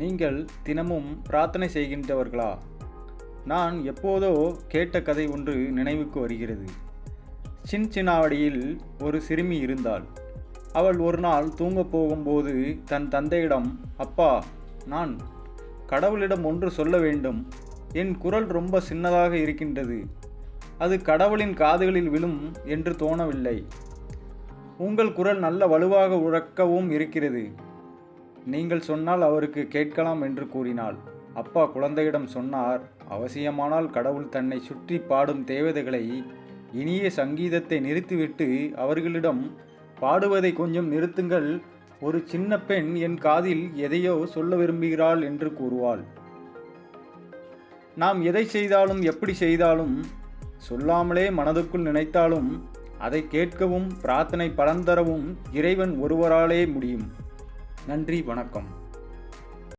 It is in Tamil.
நீங்கள் தினமும் பிரார்த்தனை செய்கின்றவர்களா? நான் எப்போதோ கேட்ட கதை ஒன்று நினைவுக்கு வருகிறது. சின்சினாவடியில் ஒரு சிறுமி இருந்தாள். அவள் ஒரு நாள் தூங்கப் போகும்போது தன் தந்தையிடம், அப்பா, நான் கடவுளிடம் ஒன்று சொல்ல வேண்டும். என் குரல் ரொம்ப சின்னதாக இருக்கின்றது. அது கடவுளின் காதுகளில் விழும் என்று தோணவில்லை. உங்கள் குரல் நல்ல வலுவாக உரக்கவும் இருக்கிறது. நீங்கள் சொன்னால் அவருக்கு கேட்கலாம் என்று கூறினாள். அப்பா குழந்தையிடம் சொன்னார், அவசியமானால் கடவுள் தன்னை சுற்றி பாடும் தேவதைகளை இனிய சங்கீதத்தை நிறுத்திவிட்டு அவர்களிடம் பாடுவதை கொஞ்சம் நிறுத்துங்கள். ஒரு சின்ன பெண் என் காதில் எதையோ சொல்ல விரும்புகிறாள் என்று கூறுவாள். நாம் எதை செய்தாலும் எப்படி செய்தாலும் சொல்லாமலே மனதுக்குள் நினைத்தாலும் அதை கேட்கவும் பிரார்த்தனை பலன் தரவும் இறைவன் ஒருவராலே முடியும். நன்றி, வணக்கம்.